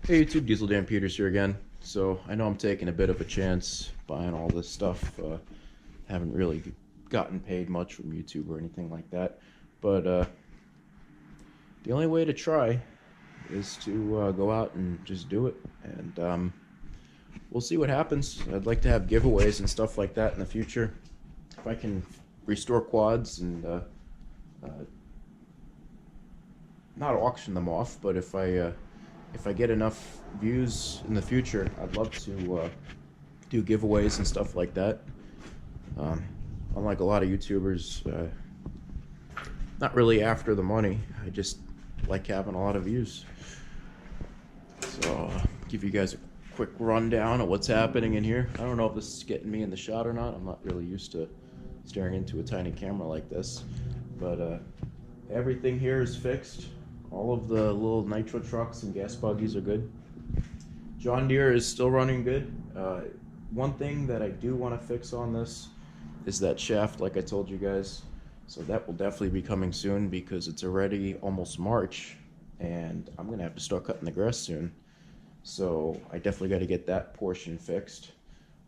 Hey YouTube, Diesel Dan Peters here again. So I know I'm taking a bit of a chance buying all this stuff. Haven't really gotten paid much from YouTube or anything like that. But the only way to try is to go out and just do it. And we'll see what happens. I'd like to have giveaways and stuff like that in the future. If I can restore quads and not auction them off, but if I get enough views in the future, I'd love to do giveaways and stuff like that. Unlike a lot of YouTubers, not really after the money. I just like having a lot of views. So I'll give you guys a quick rundown of what's happening in here. I don't know if this is getting me in the shot or not. I'm not really used to staring into a tiny camera like this. But everything here is fixed. All of the little nitro trucks and gas buggies are good. John Deere is still running good. One thing that I do want to fix on this is that shaft, like I told you guys. So that will definitely be coming soon because it's already almost March and I'm going to have to start cutting the grass soon. So I definitely got to get that portion fixed.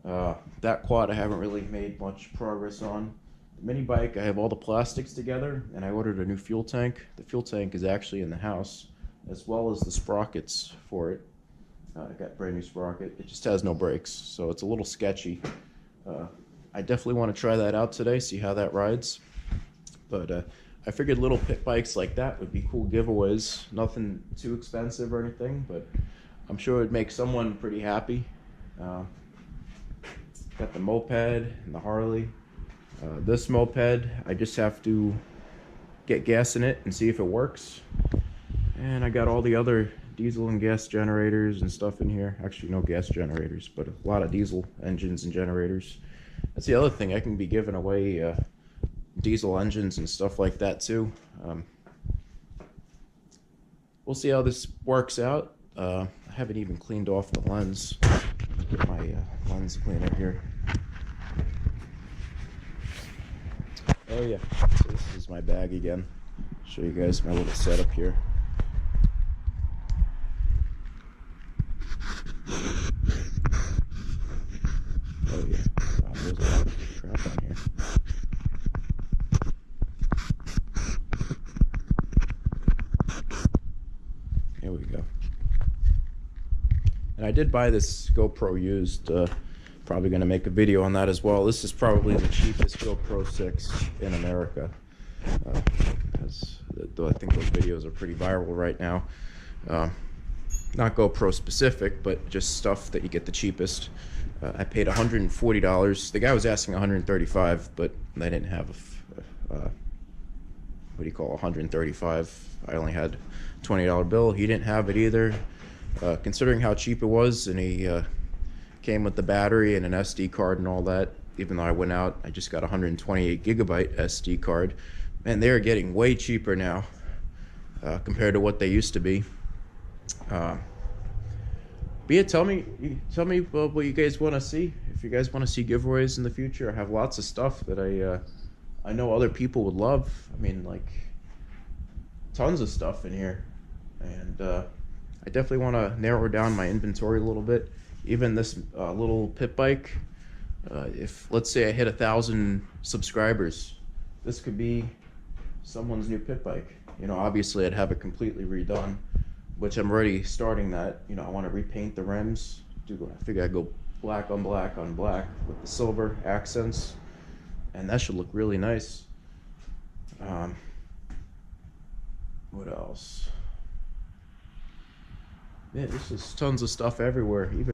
That quad I haven't really made much progress on. The mini bike, I have all the plastics together and I ordered a new fuel tank. The fuel tank is actually in the house, as well as the sprockets for it. I got a brand new sprocket. It just has no brakes, so it's a little sketchy. I definitely want to try that out today, see how that rides. But I figured little pit bikes like that would be cool giveaways. Nothing too expensive or anything, but I'm sure it would make someone pretty happy. Got the moped and the Harley. This moped, I just have to get gas in it and see if it works. And I got all the other diesel and gas generators and stuff in here. Actually, no gas generators, but a lot of diesel engines and generators. That's the other thing. I can be giving away diesel engines and stuff like that too. We'll see how this works out. I haven't even cleaned off the lens. Get my lens cleaner here. Oh yeah, so this is my bag again. Show you guys my little setup here. Oh yeah, wow, there's a lot of crap on here. There we go. And I did buy this GoPro used. Probably going to make a video on that as well. This is probably the cheapest GoPro 6 in America. I think those videos are pretty viral right now. Not GoPro specific, but just stuff that you get the cheapest. I paid $140. The guy was asking $135, but they didn't have what do you call $135. I only had a $20 bill. He didn't have it either. Considering how cheap it was, and he came with the battery and an SD card and all that. Even though I went out, I just got a 128 gigabyte SD card. Man, they're getting way cheaper now compared to what they used to be. But yeah, tell me what you guys want to see. If you guys want to see giveaways in the future, I have lots of stuff that I know other people would love. I mean, like tons of stuff in here, and I definitely want to narrow down my inventory a little bit. Even this little pit bike, if let's say I hit 1,000 subscribers, this could be someone's new pit bike. You know, obviously I'd have it completely redone, which I'm already starting that. You know, I want to repaint the rims. I figure I'd go black on black on black with the silver accents, and that should look really nice. What else? Yeah, there's just tons of stuff everywhere. Even